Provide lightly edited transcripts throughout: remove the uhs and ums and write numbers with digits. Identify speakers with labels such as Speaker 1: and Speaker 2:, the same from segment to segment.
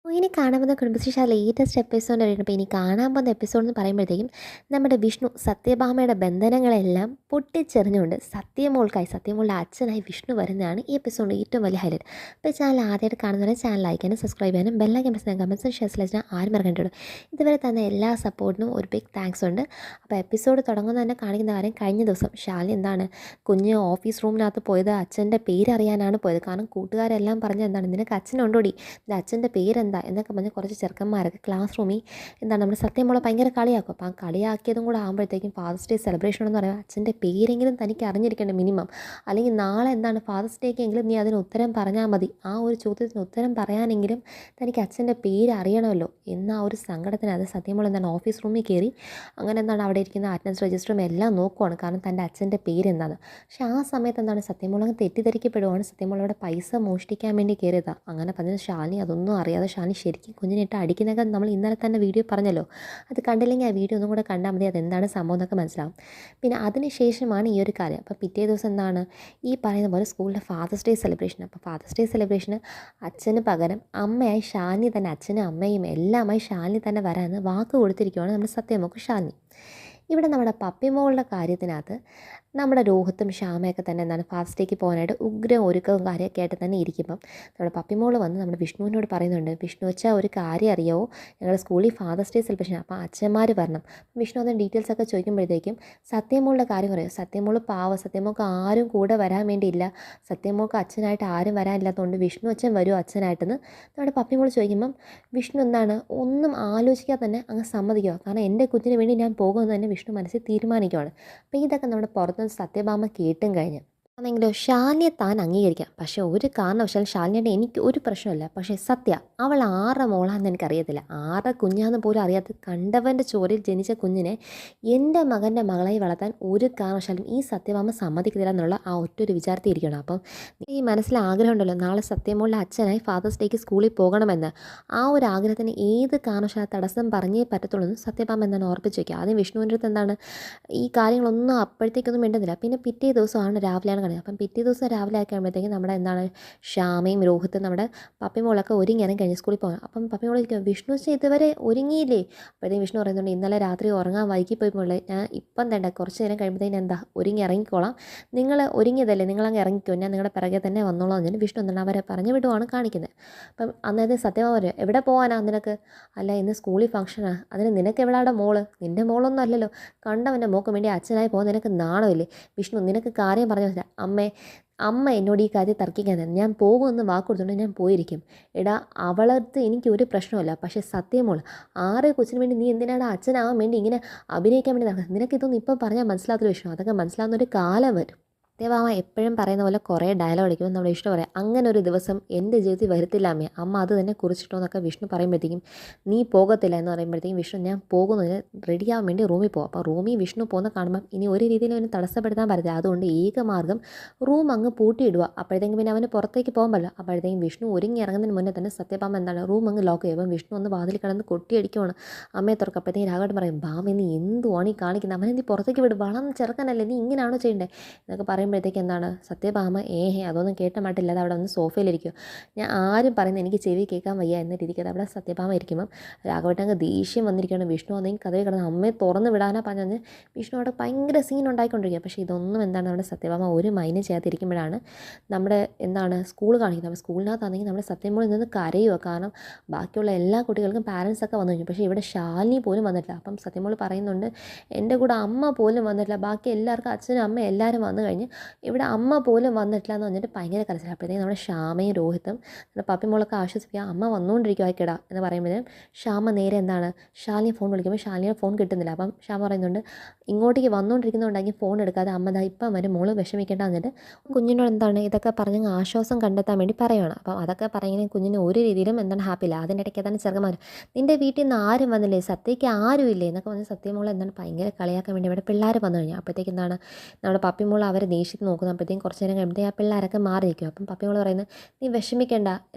Speaker 1: ഇനി കാണാൻ പോകുന്ന കുടുംബശ്രീ ലേറ്റസ്റ്റ് എപ്പിസോഡ് അറിയണം. ഇനി കാണാൻ പോകുന്ന എപ്പിസോഡ് എന്ന് പറയുമ്പോഴത്തേക്കും നമ്മുടെ വിഷ്ണു സത്യഭാമയുടെ ബന്ധനങ്ങളെല്ലാം പൊട്ടിച്ചെറിഞ്ഞുകൊണ്ട് സത്യമോളുടെ അച്ഛനായി വിഷ്ണു വരുന്നതാണ് ഈ എപ്പിസോഡിൻ്റെ ഏറ്റവും വലിയ ഹൈലൈറ്റ്. അപ്പോൾ ഈ ചാനൽ ആദ്യമായിട്ട് കാണുന്നവരെ ചാനൽ ലൈക്ക് ചെയ്യാനും സബ്സ്ക്രൈബ് ചെയ്യാനും ബെല്ലൈക്കൻ പ്രസ് ചെയ്യാൻ കമൻസും ഷെയർസിലും ആരും മറക്കണ്ടുള്ളൂ. ഇതുവരെ തന്ന എല്ലാ സപ്പോർട്ടിനും ഒരു ബിഗ് താങ്ക്സ് ഉണ്ട്. അപ്പോൾ എപ്പിസോഡ് തുടങ്ങുന്ന തന്നെ കാണിക്കുന്ന കാര്യം കഴിഞ്ഞ ദിവസം ശാലിനി എന്താണ് കുഞ്ഞ് ഓഫീസ് റൂമിനകത്ത് പോയത് അച്ഛൻ്റെ പേര് അറിയാനാണ് പോയത്. കാരണം കൂട്ടുകാരെല്ലാം പറഞ്ഞ എന്താണ് നിനക്ക് അച്ഛനുണ്ടോടി, ഇത് അച്ഛൻ്റെ പേരെന്താ എന്നൊക്കെ പറഞ്ഞ് കുറച്ച് ചെറുക്കന്മാരൊക്കെ ക്ലാസ് റൂമിൽ എന്താണ് നമ്മുടെ സത്യമോളെ ഭയങ്കര കളിയാക്കും. അപ്പോൾ ആ കളിയാക്കിയതും കൂടെ ആകുമ്പോഴത്തേക്കും ഫാദേഴ്സ് ഡേ സെലിബ്രേഷൻ എന്ന് പറയുമ്പോൾ അച്ഛൻ്റെ പേരെങ്കിലും തനിക്ക് അറിഞ്ഞിരിക്കേണ്ട മിനിമം, അല്ലെങ്കിൽ നാളെ എന്താണ് ഫാദേഴ്സ് ഡേക്കെങ്കിലും നീ അതിന് ഉത്തരം പറഞ്ഞാൽ മതി, ആ ഒരു ചോദ്യത്തിന് ഉത്തരം പറയാനെങ്കിലും തനിക്ക് അച്ഛൻ്റെ പേര് അറിയണമല്ലോ എന്ന ആ ഒരു സങ്കടത്തിനകത്ത് സത്യമോൾ എന്താണ് ഓഫീസ് റൂമിൽ കയറി അങ്ങനെ എന്താണ് അവിടെ ഇരിക്കുന്ന അറ്റൻഡൻസ് രജിസ്റ്ററും എല്ലാം നോക്കുവാണ്, കാരണം തൻ്റെ അച്ഛൻ്റെ പേരെന്താണ്. പക്ഷേ ആ സമയത്ത് എന്താണ് സത്യമോൾ അങ്ങ് തെറ്റിദ്ധരിക്കപ്പെടുവാണ്. സത്യമോൾ അവിടെ പൈസ മോഷ്ടിക്കാൻ വേണ്ടി കയറിയതാണ്. അങ്ങനെ പറഞ്ഞ ശാലിനി അതൊന്നും അറിയാതെ ശാലിനി ശരിക്കും കുഞ്ഞിനിട്ട് അടിക്കുന്നതൊക്കെ നമ്മൾ ഇന്നലെ തന്നെ വീഡിയോ പറഞ്ഞല്ലോ. അത് കണ്ടില്ലെങ്കിൽ ആ വീഡിയോ ഒന്നും കൂടെ കണ്ടാൽ മതി, അതെന്താണ് സംഭവം എന്നൊക്കെ മനസ്സിലാവും. പിന്നെ അതിന് ശേഷമാണ് ഈ ഒരു കാര്യം. അപ്പോൾ പിറ്റേ ദിവസം എന്താണ് ഈ പറയുന്ന പോലെ സ്കൂളിലെ ഫാദേഴ്സ് ഡേ സെലിബ്രേഷൻ. അപ്പോൾ ഫാദേഴ്സ് ഡേ സെലിബ്രേഷന് അച്ഛന് പകരം അമ്മയായി ശാലിനി തന്നെ, അച്ഛനും അമ്മയും എല്ലാമായി ശാലിനി തന്നെ വരാമെന്ന് വാക്ക് കൊടുത്തിരിക്കുകയാണ് നമ്മുടെ സത്യമോൾക്ക് ശാലിനി. ഇവിടെ നമ്മുടെ പപ്പിമോളുടെ കാര്യത്തിനകത്ത് നമ്മുടെ രോഹിത്തും ശ്യാമയൊക്കെ തന്നെ എന്താണ് ഫാസ്റ്റ് ഡേക്ക് പോകാനായിട്ട് ഉഗ്രം ഒരുക്കവും കാര്യമൊക്കെ ആയിട്ട് തന്നെ ഇരിക്കുമ്പം നമ്മുടെ പപ്പിമോൾ വന്ന് നമ്മുടെ വിഷ്ണുവിനോട് പറയുന്നുണ്ട്, വിഷ്ണു വെച്ചാൽ ഒരു കാര്യം അറിയാവോ, ഞങ്ങളുടെ സ്കൂളിൽ ഫാദേഴ്സ് ഡേ സെലിബ്രേഷൻ, അപ്പോൾ അച്ഛന്മാർ വരണം. വിഷ്ണു അതിന് ഡീറ്റെയിൽസ് ഒക്കെ ചോദിക്കുമ്പോഴത്തേക്കും സത്യമോളുടെ കാര്യം പറയും. സത്യമോൾ സത്യമോൾക്ക് ആരും കൂടെ വരാൻ വേണ്ടിയില്ല, സത്യമോൾക്ക് അച്ഛനായിട്ട് ആരും വരാനില്ലാത്തതുകൊണ്ട് വിഷ്ണു അച്ഛൻ വരുമോ അച്ഛനായിട്ടെന്ന് നമ്മുടെ പപ്പിമോൾ ചോദിക്കുമ്പം വിഷ്ണു എന്താണ് ഒന്നും ആലോചിക്കാതെ തന്നെ അങ്ങ് സമ്മതിക്കുക. കാരണം എൻ്റെ കുഞ്ഞിന് വേണ്ടി ഞാൻ പോകുമെന്ന് തന്നെ വിഷ്ണു മനസ്സിൽ തീരുമാനിക്കുകയാണ്. അപ്പോൾ ഇതൊക്കെ നമ്മുടെ പുറത്ത് സത്യഭാമ കേട്ടും കഴിഞ്ഞു. ആണെങ്കിലോ ശാലിനിയെ താൻ അംഗീകരിക്കാം, പക്ഷേ ഒരു കാരണവശാലും ശാലിനിയുടെ എനിക്ക് ഒരു പ്രശ്നമില്ല. പക്ഷേ സത്യ അവൾ ആരുടെ മോളാണെന്ന് എനിക്കറിയത്തില്ല, ആരുടെ കുഞ്ഞാന്ന് പോലും അറിയാത്ത കണ്ടവൻ്റെ ചോരയിൽ ജനിച്ച കുഞ്ഞിനെ എൻ്റെ മകൻ്റെ മകളായി വളർത്താൻ ഒരു കാരണവശാലും ഈ സത്യഭാമ സമ്മതിക്കില്ല എന്നുള്ള ആ ഒറ്റൊരു വിചാരത്തിൽ ഇരിക്കണം. അപ്പം ഈ മനസ്സിൽ ആഗ്രഹം ഉണ്ടല്ലോ നാളെ സത്യമോളുടെ അച്ഛനായി ഫാദേഴ്സ് ഡേക്ക് സ്കൂളിൽ പോകണമെന്ന്, ആ ഒരു ആഗ്രഹത്തിന് ഏത് കാരണവശാലും തടസ്സം പറഞ്ഞേ പറ്റത്തുള്ളൂ എന്ന് സത്യഭാമ എന്താണ് ഓർപ്പിച്ച് വയ്ക്കുക. ആദ്യം വിഷ്ണുവിൻ്റെ അടുത്ത് എന്താണ് ഈ കാര്യങ്ങളൊന്നും അപ്പോഴത്തേക്കൊന്നും മിണ്ടുന്നില്ല. പിന്നെ പിറ്റേ ദിവസമാണ് രാവിലെയാണ് കളി. അപ്പം പിറ്റേ ദിവസം രാവിലെ ആക്കുമ്പോഴത്തേക്കും നമ്മുടെ എന്താണ് ശ്യാമയും രോഹിത്തും നമ്മുടെ പപ്പിമോളൊക്കെ ഒരുങ്ങി കഴിഞ്ഞ് സ്കൂളിൽ പോകാം. അപ്പം പപ്പിമോൾ ചോദിക്കും, വിഷ്ണു വെച്ചാൽ ഇതുവരെ ഒരുങ്ങിയില്ലേ? അപ്പോഴത്തേക്കും വിഷ്ണു പറയുന്നുണ്ട്, ഇന്നലെ രാത്രി ഉറങ്ങാൻ വൈകി പോയി മോളെ, ഞാൻ ഇപ്പം തേണ്ട കുറച്ച് നേരം കഴിയുമ്പോഴത്തേക്കും എന്താ ഒരുങ്ങി ഇറങ്ങിക്കോളാം, നിങ്ങൾ ഒരുങ്ങിയതല്ലേ നിങ്ങളങ്ങ് ഇറങ്ങിക്കോ, ഞാൻ നിങ്ങളുടെ പിറകെ തന്നെ വന്നോളാം എന്ന് വിഷ്ണു എന്താണ് അവരെ പറഞ്ഞു വിടുവാണ് കാണിക്കുന്നത്. അപ്പം അന്നേരത്തെ സത്യഭാമ പറയും, എവിടെ പോകാനാ നിനക്ക്, അല്ല ഇന്ന് സ്കൂളിൽ ഫംഗ്ഷനാണ്, അതിന് നിനക്ക് എവിടെയുടെ മോള്, നിൻ്റെ മോളൊന്നും അല്ലല്ലോ, കണ്ടവൻ്റെ മോക്ക് വേണ്ടി അച്ഛനായി പോകാൻ നിനക്ക് നാണമില്ലേ? വിഷ്ണു നിനക്ക് കാര്യം പറഞ്ഞു മനസ്സിലായി, അമ്മ എന്നോട് ഈ കാര്യം തർക്കിക്കാൻ തന്നെ ഞാൻ പോകുമെന്ന് വാക്ക് കൊടുത്തുകൊണ്ട് ഞാൻ പോയിരിക്കും. എടാ അവളടുത്ത് എനിക്ക് ഒരു പ്രശ്നമല്ല, പക്ഷേ സത്യമോൾ ആറ് കൊച്ചിന് വേണ്ടി നീ എന്തിനാണ് അച്ഛനാവാൻ വേണ്ടി ഇങ്ങനെ അഭിനയിക്കാൻ വേണ്ടി നടക്കുന്നത്, നിനക്കിതൊന്നും ഇപ്പം പറഞ്ഞാൽ മനസ്സിലാത്തൊരു വിഷയം, അതൊക്കെ മനസ്സിലാവുന്നൊരു കാലം വരും. സത്യഭാമ എപ്പോഴും പറയുന്ന പോലെ കുറേ ഡയലോഗ് അടിക്കുമ്പോൾ നമ്മുടെ വിഷ്ണു പറയാം, അങ്ങനെ ഒരു ദിവസം എൻ്റെ ജീവിതത്തിൽ വരുത്തില്ല അമ്മേ, അമ്മ അത് തന്നെ കുറിച്ചിട്ടോ എന്നൊക്കെ വിഷ്ണു പറയുമ്പോഴത്തേക്കും നീ പോകത്തില്ല എന്ന് പറയുമ്പോഴത്തേക്കും വിഷ്ണു ഞാൻ പോകുന്നതിന് റെഡിയാവാൻ വേണ്ടി റൂമിൽ പോകും. അപ്പോൾ റൂമിൽ വിഷ്ണു പോകുന്ന കാണുമ്പം ഇനി ഒരു രീതിയിലും അവന് തടസ്സപ്പെടുത്താൻ പറ്റില്ല, അതുകൊണ്ട് ഏക മാർഗ്ഗം റൂം അങ്ങ് പൂട്ടിയിടുക. അപ്പോഴത്തേക്കും പിന്നെ അവന് പുറത്തേക്ക് പോകാൻ പറ്റില്ല. അപ്പോഴത്തേക്കും വിഷ്ണു ഒരുങ്ങി ഇറങ്ങുന്നതിന് മുന്നേ തന്നെ സത്യഭാമ എന്താണ് റൂം അങ്ങ് ലോക്ക് ചെയ്യും. അപ്പം വിഷ്ണു ഒന്ന് വാതിൽ കിടന്ന് കൊട്ടിയടിക്കുവാണ്, അമ്മയെ തുറക്കും. അപ്പോഴത്തേക്കും രാഘവൻ പറയും, ഭാമ നീ എന്തുവാണ് ഈ കാണിക്കുന്നത്, അവനെ നീ പുറത്തേക്ക് വിടും, വളർന്ന് ചെറുക്കനല്ലേ, നീ ഇങ്ങനെയാണോ ചെയ്യേണ്ടത് എന്നൊക്കെ പറയുമ്പോഴത്തേക്ക് എന്താണ് സത്യഭാമ അതൊന്നും കേട്ട മാട്ടില്ല, അത് അവിടെ വന്ന് സോഫയിലിരിക്കുക. ഞാൻ ആരും പറയുന്നത് എനിക്ക് ചെവി കേൾക്കാൻ വയ്യ എന്ന രീതിക്ക് അത് അവിടെ സത്യഭാമ ഇരിക്കുമ്പം രാഘവട്ടങ്ങ് ദേഷ്യം വന്നിരിക്കുകയാണ്. വിഷ്ണു വന്നെങ്കിൽ കഥയിൽ കിടന്ന് അമ്മയെ തുറന്ന് വിടാനാ പറഞ്ഞ് വിഷ്ണു അവിടെ ഭയങ്കര സീൻ ഉണ്ടായിക്കൊണ്ടിരിക്കുക. പക്ഷേ ഇതൊന്നും എന്താണ് നമ്മുടെ സത്യഭാമ ഒരു മൈൻഡ് ചെയ്യാതിരിക്കുമ്പോഴാണ് നമ്മുടെ എന്താണ് സ്കൂൾ കാണിക്കുന്നത്. അപ്പോൾ സ്കൂളിനകത്താണെങ്കിൽ നമ്മുടെ സത്യമോളിൽ നിന്ന് കരയുക, കാരണം ബാക്കിയുള്ള എല്ലാ കുട്ടികൾക്കും പാരൻസൊക്കെ വന്നു കഴിഞ്ഞു, പക്ഷേ ഇവിടെ ശാലിനി പോലും വന്നിട്ടില്ല. അപ്പം സത്യമോൾ പറയുന്നുണ്ട്, എൻ്റെ കൂടെ അമ്മ പോലും വന്നിട്ടില്ല, ബാക്കി എല്ലാവർക്കും അച്ഛനും അമ്മ എല്ലാവരും വന്നു കഴിഞ്ഞ് ഇവിടെ അമ്മ പോലും വന്നിട്ടില്ല എന്ന് പറഞ്ഞിട്ട് ഭയങ്കര കരച്ചിൽ. അപ്പോഴത്തേക്കും നമ്മുടെ ശ്യാമയും രോഹിത്തും നമ്മുടെ പപ്പിമോളൊക്കെ ആശ്വസിപ്പിക്കുക, അമ്മ വന്നുകൊണ്ടിരിക്കുക ആയിക്കിടാ എന്ന് പറയുമ്പോഴും ശ്യാമ നേരെ എന്താണ് ശാലിനി ഫോൺ വിളിക്കുമ്പോൾ ശാലിനിയുടെ ഫോൺ കിട്ടുന്നില്ല. അപ്പം ശ്യാമ പറയുന്നുണ്ട്, ഇങ്ങോട്ടേക്ക് വന്നുകൊണ്ടിരിക്കുന്നുണ്ടെങ്കിൽ ഫോൺ എടുക്കാതെ അമ്മ ദാ ഇപ്പം വരും, മോള് വിഷമിക്കേണ്ട എന്നിട്ട് കുഞ്ഞിനോട് എന്താണ് ഇതൊക്കെ പറഞ്ഞ് ആശ്വാസം കണ്ടെത്താൻ വേണ്ടി പറയുകയാണ്. അപ്പം അതൊക്കെ പറയുന്നത് കുഞ്ഞിന് ഒരു രീതിയിലും എന്താണ് ഹാപ്പിയില്ല. അതിൻ്റെ ഇടയ്ക്ക് തന്നെ ചെറുക്കന്മാർ, നിൻ്റെ വീട്ടിൽ നിന്ന് ആരും വന്നില്ലേ, സത്യയ്ക്ക് ആരും ഇല്ലേ എന്നൊക്കെ പറഞ്ഞ് സത്യമോൾ എന്താണ് ഭയങ്കര കളിയാക്കാൻ വേണ്ടി ഇവിടെ പിള്ളേർ വന്നു കഴിഞ്ഞാൽ അപ്പോഴത്തേക്ക് എന്താണ് നമ്മുടെ പപ്പിമോൾ അവരെ ദേഷ്യത്തിൽ നോക്കുന്നത്. അപ്പോഴത്തേക്കും കുറച്ച് നേരം കഴിയുമ്പോഴത്തേക്കും ആ പിള്ളേരൊക്കെ മാറി നിൽക്കും. അപ്പം പപ്പിമോൾ പറയുന്നത്, നീ വിഷമിക്കേണ്ട,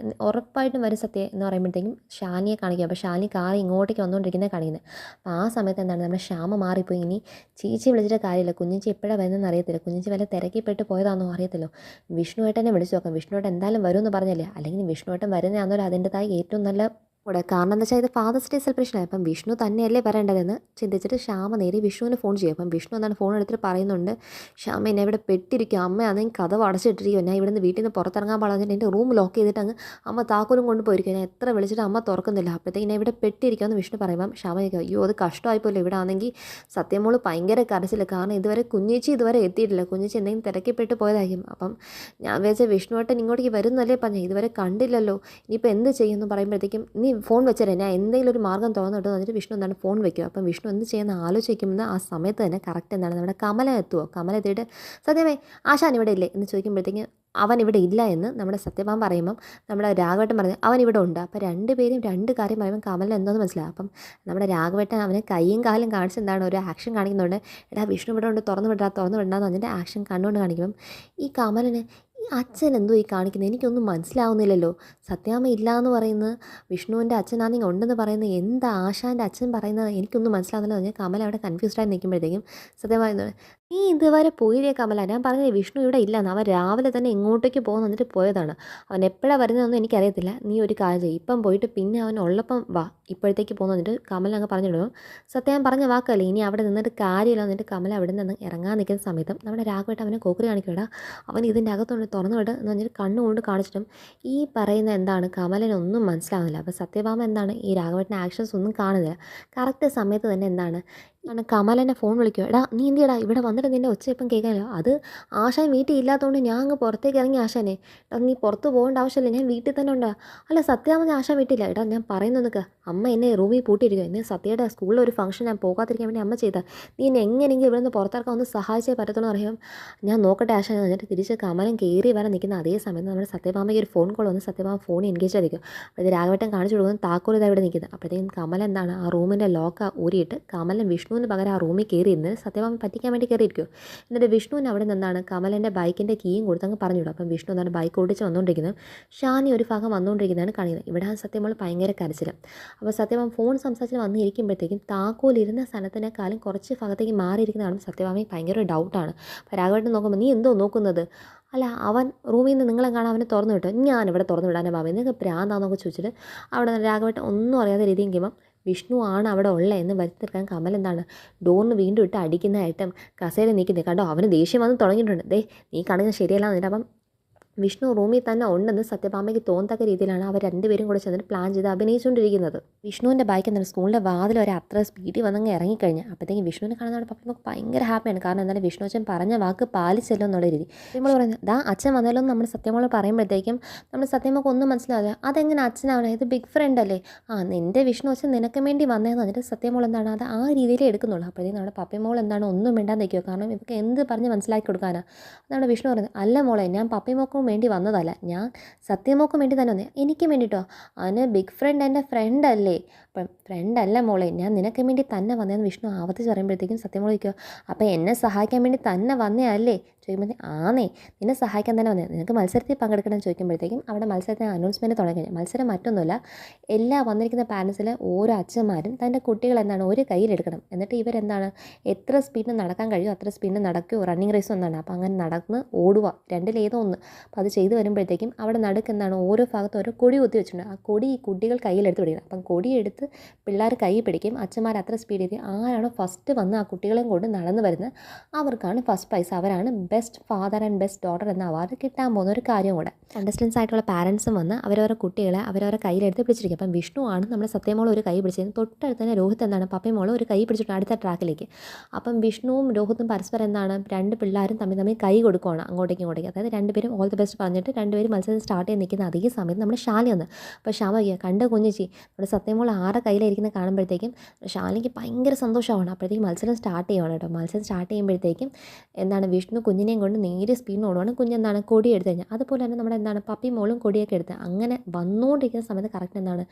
Speaker 1: ഉറപ്പായിട്ടും വരും സത്യം എന്ന് പറയുമ്പോഴത്തേക്കും ഷാനിയെ കാണിക്കുക. അപ്പോൾ ഷാനി കാർ ഇങ്ങോട്ടേക്ക് വന്നുകൊണ്ടിരിക്കുന്നത് കാണിക്കുന്നത്. അപ്പോൾ ആ സമയത്ത് എന്താണ് നമ്മുടെ ശ്യാമ മാറിപ്പോയി, ഇനി ചേച്ചി വിളിച്ചിട്ട് കാര്യമില്ല, കുഞ്ഞിച്ചി എപ്പോഴാണ് വരുന്നതെന്ന് അറിയത്തില്ല, കുഞ്ഞിച്ചി വല്ല തിരക്കിപ്പെട്ട് പോയതാണെന്നോ അറിയത്തില്ലോ, വിഷ്ണുവേട്ടനെ വിളിച്ചു നോക്കാം, വിഷ്ണുവേട്ടൻ എന്തായാലും വരുമെന്ന് പറഞ്ഞല്ലേ, അല്ലെങ്കിൽ വിഷ്ണുവേട്ടൻ വരുന്നതാണെന്നോ അതിൻ്റെതായ ഏറ്റവും നല്ല കൂടെ കാരണം എന്താ വെച്ചാൽ ഇത് ഫാദേഴ്സ് ഡേ സെലിബ്രേഷനാണ്. അപ്പം വിഷ്ണു തന്നെയല്ലേ വരേണ്ടതെന്ന് ചിന്തിച്ചിട്ട് ശ്യാമ നേരെ വിഷ്ണുവിന് ഫോൺ ചെയ്യും. അപ്പം വിഷ്ണു എന്താണ് ഫോൺ എടുത്തിട്ട് പറയുന്നുണ്ട്, ശ്യാമ എന്നെ ഇവിടെ പെട്ടിരിക്കും, അമ്മയാണെങ്കിൽ കഥ അടച്ചിട്ടിരിക്കും, ഞാൻ ഇവിടുന്ന് വീട്ടിൽ നിന്ന് പുറത്തിറങ്ങാൻ പറഞ്ഞിട്ട് എൻ്റെ റൂം ലോക്ക് ചെയ്തിട്ട് അങ്ങ് അമ്മ താക്കോലും കൊണ്ട് പോയിരിക്കും, ഞാൻ എത്ര വിളിച്ചിട്ട് അമ്മ തുറക്കുന്നില്ല, അപ്പോഴത്തേക്ക് ഞാൻ ഇവിടെ പെട്ടിരിക്കുമെന്ന് വിഷ്ണു പറയുമ്പം ശ്യാമ ചോദിക്കും, അയ്യോ അത് കഷ്ടമായിപ്പോയില്ല, ഇവിടെ ആണെങ്കിൽ സത്യമോള് ഭയങ്കര കരച്ചില്ല, കാരണം ഇതുവരെ കുഞ്ഞേച്ചി ഇതുവരെ എത്തിയിട്ടില്ല, കുഞ്ഞേച്ചി എന്തെങ്കിലും തിരക്കിപ്പെട്ട് പോയതായിരിക്കും. അപ്പം ഞാൻ വിചാരിച്ച വിഷ്ണുവേട്ടൻ ഇങ്ങോട്ടേക്ക് വരുന്നല്ലേ പറഞ്ഞത്, ഇതുവരെ കണ്ടില്ലല്ലോ, ഇനിയിപ്പോൾ എന്ത് ചെയ്യുമെന്ന് പറയുമ്പോഴത്തേക്കും നീ ഫോൺ വെച്ചേരെ, ഞാൻ എന്തെങ്കിലും ഒരു മാർഗ്ഗം തുറന്നിട്ട് എന്നിട്ട് വിഷ്ണു എന്താണ് ഫോൺ വെക്കുക. അപ്പം വിഷ്ണു എന്ത് ചെയ്യുന്ന ആലോചിക്കുമ്പോൾ ആ സമയത്ത് തന്നെ കറക്റ്റ് എന്താണ് നമ്മുടെ കമല എത്തുമോ, കമല എത്തിയിട്ട് സത്യമേ ആശാൻ ഇവിടെ ഇല്ലേ എന്ന് ചോദിക്കുമ്പോഴത്തേക്ക് അവൻ ഇവിടെ ഇല്ല എന്ന് നമ്മുടെ സത്യഭാമ പറയുമ്പം നമ്മുടെ രാഘവേട്ടൻ പറഞ്ഞു അവൻ ഇവിടെ ഉണ്ട്. അപ്പോൾ രണ്ടുപേരും രണ്ട് കാര്യം പറയുമ്പോൾ കമലിന് എന്തോന്ന് മനസ്സിലാവും. അപ്പം നമ്മുടെ രാഘവേട്ടൻ അവനെ കൈയും കാലും കാണിച്ച് എന്താണ് ഒരു ആക്ഷൻ കാണിക്കുന്നുണ്ട്, എടാ വിഷ്ണു ഇവിടെ ഉണ്ട്, തുറന്നു വിടാന്ന് പറഞ്ഞിട്ട് ആക്ഷൻ കണ്ടുകൊണ്ട് കാണിക്കുമ്പം ഈ കമലിന് ഈ അച്ഛൻ എന്തോ ഈ കാണിക്കുന്നത് എനിക്കൊന്നും മനസ്സിലാവുന്നില്ലല്ലോ, സത്യാമ്മ ഇല്ല എന്ന് പറയുന്നത് വിഷ്ണുവിൻ്റെ അച്ഛനാണെങ്കിൽ ഉണ്ടെന്ന് പറയുന്നത് എന്താ ആശാൻ്റെ അച്ഛൻ പറയുന്നത് എനിക്കൊന്നും മനസ്സിലാവുന്നില്ല എന്ന് കമല അവിടെ കൺഫ്യൂസ്ഡായി നിൽക്കുമ്പോഴത്തേക്കും സത്യം പറയുന്നത്, നീ ഇതുവരെ പോയില്ലേ കമല, ഞാൻ പറഞ്ഞത് വിഷ്ണു ഇവിടെ ഇല്ലെന്ന്, അവൻ രാവിലെ തന്നെ ഇങ്ങോട്ടേക്ക് പോകുന്ന എന്നിട്ട് പോയതാണ്, അവൻ എപ്പോഴാണ് വരുന്നതെന്നൊന്നും എനിക്കറിയത്തില്ല, നീ ഒരു കാര്യം ചെയ്യും ഇപ്പം പോയിട്ട് പിന്നെ അവൻ ഉള്ളപ്പം വാ, ഇപ്പോഴത്തേക്ക് പോകുന്ന എന്നിട്ട് കമല അങ്ങ് പറഞ്ഞിടും. സത്യം പറഞ്ഞ വാക്കല്ലേ, ഇനി അവിടെ നിന്നിട്ട് കാര്യമില്ല എന്നിട്ട് കമല അവിടെ നിന്ന് ഇറങ്ങാൻ നിൽക്കുന്ന സമയത്തും നമ്മുടെ രാഘവേട്ടൻ അവനെ കോക്കറി കാണിക്കടാ, അവൻ ഇതിൻ്റെ അകത്തുകൊണ്ട് തുറന്നു വിടുക എന്ന് പറഞ്ഞിട്ട് കണ്ണുകൊണ്ട് കാണിച്ചിട്ടും ഈ പറയുന്ന എന്താണ് കമലനൊന്നും മനസ്സിലാവുന്നില്ല. അപ്പോൾ സത്യഭാമ എന്താണ് ഈ രാഘവേട്ടൻ്റെ ആക്ഷൻസ് ഒന്നും കാണുന്നില്ല. കറക്റ്റ് സമയത്ത് തന്നെ എന്താണ് കമലനെ ഫോൺ വിളിക്കുക, എടാ നീ എന്തിയടാ ഇവിടെ വന്നിട്ട് നിൻ്റെ ഒച്ച ഇപ്പം കേൾക്കാനല്ലോ, അത് ആശാൻ വീട്ടിൽ ഇല്ലാത്തതുകൊണ്ട് ഞാൻ അങ്ങ് പുറത്തേക്ക് ഇറങ്ങി ആശാനെ, എടാ നീ പുറത്ത് പോകേണ്ട ആവശ്യമില്ല, ഞാൻ വീട്ടിൽ തന്നെ ഉണ്ടാ, അല്ല സത്യാമ ആശാൻ വീട്ടില്ല, എടാ ഞാൻ പറയുന്നത് നിൽക്കുക, അമ്മ എന്നെ റൂമിൽ പൂട്ടിയിരിക്കുക, എന്നെ സത്യയുടെ സ്കൂളിൽ ഒരു ഫംഗ്ഷൻ ഞാൻ പോകാതിരിക്കാൻ വേണ്ടി അമ്മ ചെയ്താൽ നീ എന്നെ എങ്ങനെയെങ്കിലും ഇവിടെ നിന്ന് പുറത്തിറക്കാൻ ഒന്ന് സഹായിച്ചേ പറ്റത്തുള്ളൂ അറിയാം, ഞാൻ നോക്കട്ടെ ആശാൻ എന്ന് പറഞ്ഞിട്ട് തിരിച്ച് കമലം കയറി വരാൻ നിൽക്കുന്ന അതേ സമയത്ത് നമ്മുടെ സത്യഭാമയ്ക്ക് ഒരു ഫോൺ കോൾ വന്ന് സത്യഭാമ ഫോണിൽ എൻഗേജ് ആയിരിക്കും. അപ്പോൾ ഇത് രാഘവേട്ടൻ കാണിച്ചു കൊടുക്കുന്നത് താക്കോൽ ഇതാ ഇവിടെ നിൽക്കുന്നത്. അപ്പോഴത്തേക്കും കമൽ എന്താണ് ആ റൂമിൻ്റെ ലോക്ക് ഊരിയിട്ട് കമലൻ വിഷ്ണുവിന് പകരം ആ റൂമിൽ കയറിയിരുന്ന് സത്യഭാമ പറ്റിക്കാൻ വേണ്ടി കയറിയിരിക്കും. എന്നിട്ട് വിഷ്ണുവിന് അവിടെ നിന്നാണ് കമലൻ്റെ ബൈക്കിൻ്റെ കീയും കൊടുത്തങ്ങ് പറഞ്ഞു വിടും. അപ്പം വിഷ്ണു എന്താണ് ബൈക്ക് ഓടിച്ച് വന്നുകൊണ്ടിരിക്കുന്നത്, ഷാനി ഒരു ഭാഗം വന്നുകൊണ്ടിരിക്കുന്നതാണ് കാണിക്കുന്നത്. ഇവിടെ സത്യഭാമ ഭയങ്കര കരച്ചിലും. അപ്പോൾ സത്യഭാമ ഫോൺ സംസാരിച്ച് വന്നിരിക്കുമ്പോഴത്തേക്കും താക്കോലിരുന്ന സ്ഥലത്തിനേക്കാളും കുറച്ച് ഭാഗത്തേക്ക് മാറിയിരിക്കുന്നതാണ് സത്യഭാമയ്ക്ക് ഭയങ്കര ഡൗട്ടാണ്. അപ്പോൾ രാഘവേട്ടൻ നോക്കുമ്പോൾ നീ എന്തോ നോക്കുന്നത്, അല്ല അവൻ റൂമിൽ നിന്ന് നിങ്ങളെ കാണാൻ അവനെ തുറന്നു വിട്ടോ, ഞാനിവിടെ തുറന്നു വിടാൻ്റെ ഭാവം നിങ്ങൾക്ക് പ്രാന്താന്നൊക്കെ ചോദിച്ചിട്ട് അവിടെ രാഘവേട്ടൻ ഒന്നും അറിയാതെ രീതിയെങ്കിലും വിഷ്ണു ആണ് അവിടെ ഉള്ളത് എന്ന് വരുത്തിയെടുക്കാൻ കമൽ എന്താണ് ഡോറിന് വീണ്ടും ഇട്ട് അടിക്കുന്നതായിട്ടും കസേര നീക്കുന്നത് കണ്ടോ, അവന് ദേഷ്യം വന്ന് തുടങ്ങിയിട്ടുണ്ട്, ദേ നീ കാണിക്കുന്നത് ശരിയല്ല എന്നിട്ട് അപ്പം വിഷ്ണു റൂമിൽ തന്നെ ഉണ്ടെന്ന് സത്യഭാമയ്ക്ക് തോന്നത്തക്ക രീതിയിലാണ് അവർ രണ്ടുപേരും കൂടെ ചെന്നിട്ട് പ്ലാൻ ചെയ്ത് അഭിനയിച്ചുകൊണ്ടിരിക്കുന്നത്. വിഷ്ണുവിൻ്റെ ബൈക്ക് എന്താണ് സ്കൂളിൻ്റെ വാതിൽ വരെ അത്ര സ്പീഡിൽ വന്നങ്ങ് ഇറങ്ങിക്കഴിഞ്ഞ് അപ്പോഴത്തേക്കും വിഷ്ണുവിനെ കാണുന്ന പപ്പയ്ക്ക് ഭയങ്കര ഹാപ്പിയാണ്. കാരണം എന്താണ് വിഷ്ണു അച്ഛൻ പറഞ്ഞ വാക്ക് പാലിച്ചല്ലോ എന്നുള്ള രീതി. നമ്മൾ പറയുന്നത് ദാ അച്ഛൻ വന്നാലോ എന്ന് നമ്മൾ സത്യമോള് പറയുമ്പോഴത്തേക്കും നമ്മൾ സത്യമൊക്കെ ഒന്നും മനസ്സിലാവില്ല, അതെങ്ങനെ അച്ഛനാവണേ, ഇത് ബിഗ് ഫ്രണ്ട് അല്ലേ, നിൻ്റെ വിഷ്ണു അച്ഛൻ നിനക്ക് വേണ്ടി വന്നതെന്ന് പറഞ്ഞിട്ട് സത്യമോൾ എന്താണ് അത് ആ രീതിയിൽ എടുക്കുന്നുള്ളൂ. അപ്പോഴത്തേക്കും നമ്മുടെ പപ്പയമോൾ എന്താണ് ഒന്നും മിണ്ടാൻ നിൽക്കുക, കാരണം ഇവർക്ക് എന്ത് പറഞ്ഞ് മനസ്സിലാക്കി കൊടുക്കാനാണ്. അതാണ് വിഷ്ണു പറയുന്നത്, അല്ല മോളെ ഞാൻ പപ്പയമോക്കും വേണ്ടി വന്നതല്ല, ഞാൻ സത്യമോക്കും വേണ്ടി തന്നെ വന്നേ, എനിക്ക് വേണ്ടിയിട്ടോ, അവന് ബിഗ് ഫ്രണ്ട് എൻ്റെ ഫ്രണ്ട് അല്ലേ, അപ്പം ഫ്രണ്ട് അല്ല മോളെ ഞാൻ നിനക്ക് വേണ്ടി തന്നെ വന്നതെന്ന് വിഷ്ണു ആവർത്തിച്ച് പറയുമ്പോഴത്തേക്കും സത്യമോൾ ചോദിക്കുക, അപ്പോൾ എന്നെ സഹായിക്കാൻ വേണ്ടി തന്നെ വന്നേ അല്ലേ ചോദിക്കുമ്പോഴത്തേക്കും ആന്നേ നിന്നെ സഹായിക്കാൻ തന്നെ വന്നത്, നിനക്ക് മത്സരത്തിൽ പങ്കെടുക്കണം ചോദിക്കുമ്പോഴത്തേക്കും അവിടെ മത്സരത്തിന് അനൗൺസ്മെൻറ്റ് തുടങ്ങി. മത്സരം മറ്റൊന്നുമില്ല, എല്ലാ വന്നിരിക്കുന്ന പാരൻസിലെ ഓരോ അച്ഛന്മാരും തൻ്റെ കുട്ടികൾ എന്താണ് ഒരു കയ്യിലെടുക്കണം, എന്നിട്ട് ഇവരെന്താണ് എത്ര സ്പീഡിന് നടക്കാൻ കഴിയുമോ അത്ര സ്പീഡിന് നടക്കുകയോ റണ്ണിങ് റേസ് ഒന്നാണ്, അപ്പോൾ അങ്ങനെ നടന്ന് ഓടുക രണ്ടിലേതോ ഒന്ന്. അപ്പോൾ അത് ചെയ്ത് വരുമ്പോഴത്തേക്കും അവിടെ നടുക്ക് എന്താണ് ഓരോ ഭാഗത്തും ഓരോ കൊടി കുത്തി വെച്ചിട്ടുണ്ട്, ആ കൊടി ഈ കുട്ടികൾ കയ്യിലെടുത്ത് പിടിക്കണം. അപ്പം കൊടിയെടുത്ത് പിള്ളേർ കൈ പിടിക്കും, അച്ഛന്മാർ അത്ര സ്പീഡിൽ ആരാണോ ഫസ്റ്റ് വന്ന് ആ കുട്ടികളെയും കൊണ്ട് നടന്നു വരുന്നത് അവർക്കാണ് ഫസ്റ്റ് പ്രൈസ്, അവരാണ് best father and best daughter എന്ന അവാർഡ് കിട്ടാൻ പോകുന്ന ഒരു കാര്യം കൂടെ. കണ്ടസ്റ്റൻസ് ആയിട്ടുള്ള പാരൻസും വന്ന് അവരവരുടെ കുട്ടികളെ അവരവരുടെ കയ്യിലെടുത്ത് പിടിച്ചിരിക്കും. അപ്പം വിഷ്ണു ആണ് നമ്മുടെ സത്യമോൾ ഒരു കൈ പിടിച്ചത്, തൊട്ടടുത്ത് തന്നെ രോഹിത് എന്താണ് പപ്പയമോൾ ഒരു കൈ പിടിച്ചിട്ട് അടുത്ത ട്രാക്കിലേക്ക്. അപ്പം വിഷ്ണുവും രോഹിത്തും പരസ്പരം എന്താണ് രണ്ട് പിള്ളേരും തമ്മിൽ കൈ കൊടുക്കുകയാണ് അങ്ങോട്ടേക്കും ഇങ്ങോട്ടേക്ക്, അതായത് രണ്ടുപേരും ഓൾ ദി ബെസ്റ്റ് പറഞ്ഞിട്ട് രണ്ടുപേരും മത്സരം സ്റ്റാർട്ട് ചെയ്ത് നിൽക്കുന്ന അതേ സമയത്ത് നമ്മുടെ ഷാലി വന്ന്. അപ്പോൾ ഷാമ കണ്ട കുഞ്ഞിച്ചി നമ്മുടെ സത്യമോൾ ആരെ കയ്യിലിരിക്കുന്നത് കാണുമ്പോഴത്തേക്കും ഷാലിക്ക് ഭയങ്കര സന്തോഷമാണ്. അപ്പോഴത്തേക്കും മത്സരം സ്റ്റാർട്ട് ചെയ്യുവാണ് കേട്ടോ. മത്സരം സ്റ്റാർട്ട് ചെയ്യുമ്പോഴത്തേക്കും എന്താണ് വിഷ്ണു കുഞ്ഞിനെയും കൊണ്ട് നേരെ സ്പീഡിന് ഓടുവാണ്, കുഞ്ഞെന്താണ് കൊടി എടുത്ത് കഴിഞ്ഞാൽ അതുപോലെ തന്നെ നമ്മുടെ എന്താണ് പപ്പി മോളും കൊടിയൊക്കെ എടുത്ത് അങ്ങനെ വന്നുകൊണ്ടിരിക്കുന്ന സമയത്ത് കറക്റ്റ് എന്താണ്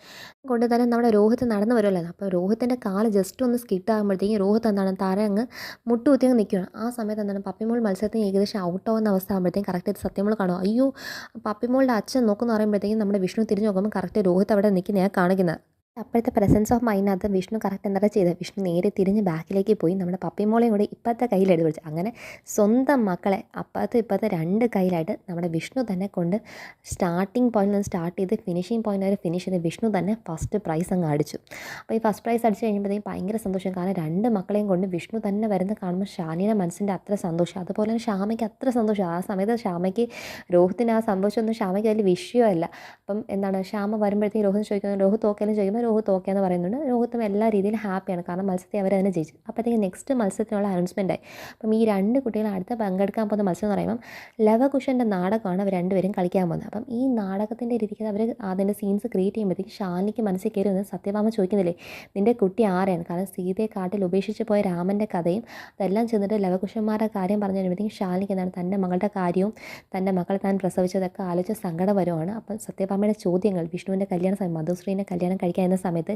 Speaker 1: കൊണ്ട് തന്നെ നമ്മുടെ രോഹിത് നടന്നു വരുമല്ലോ. അപ്പോൾ രോഹിത്തിൻ്റെ കാല് ജസ്റ്റ് ഒന്ന് സ്കിറ്റ് ആകുമ്പോഴത്തേക്കും രോഹിത് എന്താണ് തല അങ്ങ് മുട്ടുകുത്തി അങ്ങ് നിൽക്കുകയാണ്. ആ സമയത്ത് എന്താണ് പപ്പിമോൾ മത്സരത്തിന് ഏകദേശം ഔട്ട് ആവുന്ന അവസ്ഥ ആകുമ്പോഴത്തേക്കും കറക്റ്റ് സത്യമോൾ കാണും, അയ്യോ പപ്പിമോളുടെ അച്ഛൻ നോക്കുന്ന പറയുമ്പോഴത്തേക്കും നമ്മുടെ വിഷ്ണു തിരിഞ്ഞ് നോക്കുമ്പോൾ കറക്റ്റ് രോഹിത് അവിടെ നിൽക്കുന്നതാണ് കാണിക്കുന്നത്. അപ്പോഴത്തെ പ്രസൻസ് ഓഫ് മൈൻഡിനകത്ത് വിഷ്ണു കറക്റ്റ് എന്താ ചെയ്തത്, വിഷ്ണു നേരെ തിരിഞ്ഞ് ബാക്കിലേക്ക് പോയി നമ്മുടെ പപ്പിമോളെയും കൂടി ഇപ്പോഴത്തെ കയ്യിലെടുത്ത് പിടിച്ചു. അങ്ങനെ സ്വന്തം മക്കളെ ഇപ്പോഴത്തെ രണ്ട് കയ്യിലായിട്ട് നമ്മുടെ വിഷ്ണു തന്നെ കൊണ്ട് സ്റ്റാർട്ടിങ് പോയിന്റ് നിന്ന് സ്റ്റാർട്ട് ചെയ്ത് ഫിനിഷിംഗ് പോയിന്റ് വരെ ഫിനിഷ് ചെയ്ത് വിഷ്ണു തന്നെ ഫസ്റ്റ് പ്രൈസ് അങ്ങ് അടിച്ചു. അപ്പോൾ ഈ ഫസ്റ്റ് പ്രൈസ് അടിച്ച് കഴിയുമ്പോഴത്തേക്കും ഭയങ്കര സന്തോഷം. കാരണം രണ്ട് മക്കളെയും കൊണ്ട് വിഷ്ണു തന്നെ വരുന്ന കാണുമ്പോൾ ഷാനിയുടെ മനസ്സിൻ്റെ അത്ര സന്തോഷം. അതുപോലെ തന്നെ ശ്യാമയ്ക്ക് അത്ര സന്തോഷം. ആ സമയത്ത് ശ്യാമയ്ക്ക് രോഹിത്തിന് ആ സംഭവിച്ചൊന്നും ശ്യാമയ്ക്ക് വലിയ വിഷയമല്ല. അപ്പം എന്താണ് ശ്യാമ വരുമ്പോഴത്തേക്കും രോഹിത് ചോദിക്കുന്നത്, രോഹിത് ഓക്കേന്ന് ചോദിക്കുമ്പോൾ രോഹിത് ഓക്കെ എന്ന് പറയുന്നുണ്ട്. രോഹിത്തും എല്ലാ രീതിയിലും ഹാപ്പിയാണ്, കാരണം മത്സരത്തെ അവർ തന്നെ ജയിച്ചു. അപ്പോഴത്തേക്കും നെക്സ്റ്റ് മത്സരത്തിനുള്ള അനൗൺസ്മെൻ്റ് ആയി. അപ്പം ഈ രണ്ട് കുട്ടികൾ അടുത്ത പങ്കെടുക്കാൻ പോകുന്ന മത്സരം എന്ന് പറയുമ്പം ലവകുശൻ്റെ നാടകമാണ് അവർ രണ്ടുപേരും കളിക്കാൻ പോകുന്നത്. അപ്പം ഈ നാടകത്തിൻ്റെ രീതിക്ക് അവർ അതിൻ്റെ സീൻസ് ക്രിയേറ്റ് ചെയ്യുമ്പോഴത്തേക്കും ഷാലിനിക്ക് മനസ്സിൽ കയറി വന്നത്, സത്യഭാമ ചോദിക്കുന്നില്ലേ നിൻ്റെ കുട്ടി ആരെയാണ്? കാരണം സീതയെ കാട്ടിൽ ഉപേക്ഷിച്ച് പോയ രാമൻ്റെ കഥയും അതെല്ലാം ചെന്നിട്ട് ലവകുശന്മാരുടെ കാര്യം പറഞ്ഞു കഴിയുമ്പോഴത്തേക്കും ഷാലിനിക്ക് എന്താണ് തൻ്റെ മകളുടെ കാര്യവും തൻ്റെ മക്കളെ താൻ പ്രസവിച്ചതൊക്കെ ആലോചിച്ച് സങ്കടം വരുവാണ്. അപ്പം സത്യഭാമയുടെ ചോദ്യങ്ങൾ, വിഷ്ണുവിൻ്റെ കല്യാണ സമയം, മധുശ്രീനെ കല്യാണം കഴിക്കാൻ സമയത്ത്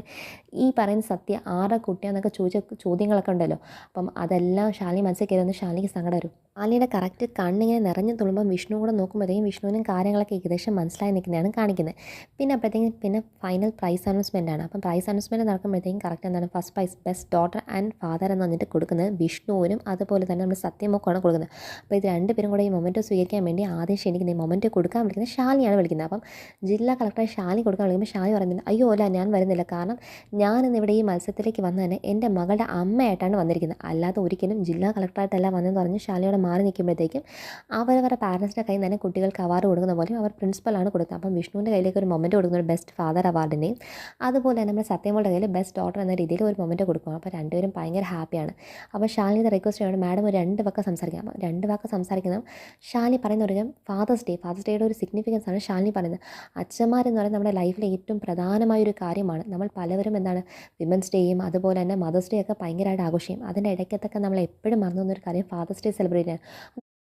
Speaker 1: ഈ പറയുന്ന സത്യ ആരുടെ കുട്ടിയാന്നൊക്കെ ചോദിച്ച ചോദ്യങ്ങളൊക്കെ ഉണ്ടല്ലോ. അപ്പം അതെല്ലാം ശാലിനി മനസ്സിൽ കയറി വന്ന് ശാലിനിക്ക് സങ്കടം വരും. ശാലിനിയുടെ കറക്റ്റ് കണ്ണിങ്ങനെ നിറഞ്ഞു തുള്ളുമ്പം വിഷ്ണു കൂടെ നോക്കുമ്പോഴത്തേക്കും വിഷ്ണുവിനും കാര്യങ്ങളൊക്കെ ഏകദേശം മനസ്സിലായി നിൽക്കുന്നതാണ് കാണിക്കുന്നത്. പിന്നെ അപ്പോഴത്തേക്കും പിന്നെ ഫൈനൽ പ്രൈസ് അനൗൺസ്മെൻ്റ് ആണ്. അപ്പം പ്രൈസ് അനൗൺസ്മെൻറ്റ് നടക്കുമ്പോഴത്തേക്കും കറക്റ്റ് എന്താണ് first prize best daughter and father എന്ന് വന്നിട്ട് കൊടുക്കുന്നത് വിഷ്ണുവിനും അതുപോലെ തന്നെ നമ്മൾ സത്യമൊക്കെയാണ് കൊടുക്കുന്നത്. അപ്പോൾ ഇത് രണ്ടുപേരും കൂടെ ഈ മൊമെൻറ്റ് സ്വീകരിക്കാൻ വേണ്ടി ആദ്യം ക്ഷണിക്കുന്നത്, ഈ മൊമെൻറ്റ് കൊടുക്കാൻ വിളിക്കുന്നത് ശാലിനിയാണ് വിളിക്കുന്നത്. അപ്പം ജില്ലാ കളക്ടറെ ശാലിനി കൊടുക്കാൻ വിളിക്കുമ്പോൾ ശാലിനി പറയുന്നത്, അയ്യോ അല്ല ഞാൻ വരുന്നില്ല, കാരണം ഞാനിന്ന് ഇവിടെ ഈ മത്സരത്തിലേക്ക് വന്ന് തന്നെ എൻ്റെ മകളുടെ അമ്മയായിട്ടാണ് വന്നിരിക്കുന്നത്, അല്ലാതെ ഒരിക്കലും ജില്ലാ കളക്ടറായിട്ടല്ല വന്നതെന്ന് പറഞ്ഞ് ശാലിനിയോട് മാറി നിൽക്കുമ്പോഴത്തേക്കും അവരവരുടെ പാരൻസിൻ്റെ കയ്യിൽ നിന്ന് തന്നെ കുട്ടികൾക്ക് അവാർഡ് കൊടുക്കുന്ന പോലെയും അവർ പ്രിൻസിപ്പലാണ് കൊടുക്കുന്നത്. അപ്പം വിഷ്ണുവിൻ്റെ കയ്യിലേക്ക് ഒരു മൊമെൻറ്റ് കൊടുക്കുന്നത് ബെസ്റ്റ് ഫാദർ അവാർഡിൻ്റെയും അതുപോലെ തന്നെ നമ്മുടെ സത്യമോളുടെ കയ്യിൽ ബെസ്റ്റ് ഡോട്ടർ എന്ന രീതിയിൽ ഒരു മൊമെൻറ്റ് കൊടുക്കും. അപ്പോൾ രണ്ടുപേരും ഭയങ്കര ഹാപ്പിയാണ്. അപ്പോൾ ശാലിനി റിക്വസ്റ്റ് ചെയ്യുന്നത്, മാഡം ഒരു രണ്ട് വാക്ക് സംസാരിക്കാം. അപ്പം രണ്ട് വാക്ക് സംസാരിക്കുന്നത് ശാലിനി പറയുന്ന ഒരു ഫാദേഴ്സ് ഡേയുടെ ഒരു സിഗ്നിഫിക്കൻസ് ആണ് ശാലിനി പറയുന്നത്. അച്ഛന്മാരെന്ന് പറയുന്നത് നമ്മുടെ ലൈഫിലെ ഏറ്റവും പ്രധാനമായൊരു കാര്യമാണ്. നമ്മൾ പലവരും എന്താണ് വിമൻസ് ഡേയും അതുപോലെ തന്നെ മദേഴ്സ് ഡേ ഒക്കെ ഭയങ്കരമായിട്ട് ആഘോഷിക്കും. അതിൻ്റെ ഇടയ്ക്കത്തൊക്കെ നമ്മൾ എപ്പോഴും മറന്നു പോകുന്നൊരു കാര്യം ഫാദേഴ്സ് ഡേ സെലിബ്രേറ്റ് ചെയ്യാൻ.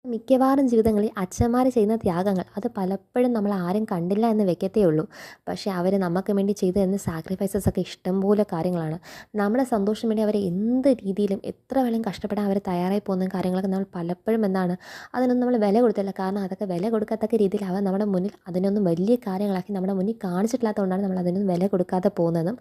Speaker 1: മിക്കവാറും ജീവിതങ്ങളിൽ അച്ഛന്മാർ ചെയ്യുന്ന ത്യാഗങ്ങൾ അത് പലപ്പോഴും നമ്മൾ ആരും കണ്ടില്ല എന്ന് വെക്കത്തേ ഉള്ളൂ. പക്ഷേ അവർ നമുക്ക് വേണ്ടി ചെയ്തു തരുന്ന സാക്രിഫൈസസ് ഒക്കെ ഇഷ്ടംപോലെ കാര്യങ്ങളാണ്. നമ്മുടെ സന്തോഷം വേണ്ടി അവർ എന്ത് രീതിയിലും എത്ര വേളയും കഷ്ടപ്പെടാൻ അവർ തയ്യാറായി പോകുന്ന കാര്യങ്ങളൊക്കെ നമ്മൾ പലപ്പോഴും എന്താണ് അതിനൊന്നും നമ്മൾ വില കൊടുത്തില്ല. കാരണം അതൊക്കെ വില കൊടുക്കത്തക്ക രീതിയിൽ അവർ നമ്മുടെ മുന്നിൽ അതിനൊന്നും വലിയ കാര്യങ്ങളാക്കി നമ്മുടെ മുന്നിൽ കാണിച്ചിട്ടില്ലാത്തതുകൊണ്ടാണ് നമ്മൾ അതിനൊന്നും വില കൊടുക്കാതെ പോകുന്നതും.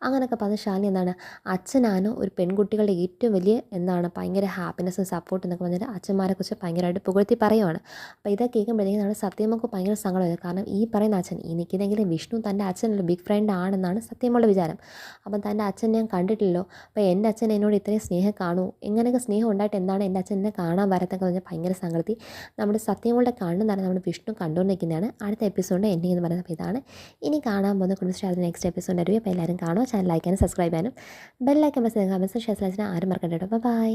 Speaker 1: അങ്ങനെയൊക്കെ പറഞ്ഞ ശാലിനി എന്താണ് അച്ഛനാണ് ഒരു പെൺകുട്ടികളുടെ ഏറ്റവും വലിയ എന്താണ് ഭയങ്കര ഹാപ്പിനെസ്സും സപ്പോർട്ട് എന്നൊക്കെ പറഞ്ഞാൽ അച്ഛന്മാരെക്കുറിച്ച് ഭയങ്കരമായിട്ട് പുകഴ്ത്തി പറയുവാണ്. അപ്പോൾ ഇതൊക്കെ കേൾക്കുമ്പോഴത്തേക്കും നമ്മുടെ സത്യമൊക്കെ ഭയങ്കര സങ്കടമായത്. കാരണം ഈ പറയുന്ന അച്ഛൻ എനിക്കിതെങ്കിലും വിഷ്ണു തൻ്റെ അച്ഛനൊരു ബിഗ് ഫ്രണ്ട് ആണെന്നാണ് സത്യമുള്ള വിചാരം. അപ്പം തൻ്റെ അച്ഛൻ ഞാൻ കണ്ടിട്ടില്ലല്ലോ, അപ്പോൾ എൻ്റെ അച്ഛൻ എന്നോട് ഇത്രയും സ്നേഹം കാണൂ, എങ്ങനെയൊക്കെ സ്നേഹം ഉണ്ടായിട്ട് എന്താണ് എൻ്റെ അച്ഛൻ എന്നെ കാണാൻ വരത്തൊക്കെ പറഞ്ഞാൽ ഭയങ്കര സങ്കടത്തി നമ്മുടെ സത്യമുള്ള കണ്ണും തന്നെ നമ്മുടെ വിഷ്ണു കണ്ടുകൊണ്ടിരിക്കുന്നതാണ് അടുത്ത എപ്പിസോഡിൻ്റെ എൻഡിങ് എന്ന് പറയുന്നത്. അപ്പോൾ ഇതാണ് ഇനി കാണാൻ പോകുന്ന കുടുംബശ്രീ നെക്സ്റ്റ് എപ്പിസോഡ് അറിയും. അപ്പോൾ എല്ലാവരും കാണുക, ചാനൽ ലൈക്ക് ചെയ്യാനും സബ്സ്ക്രൈബ് ചെയ്യാനും ബെല്ലൈക്കൻ പ്രസ് ചെയ്യുക. മെസ്സേജ് ഷെയർ ആരും മറക്കണ്ട കേട്ടോ. ബൈ.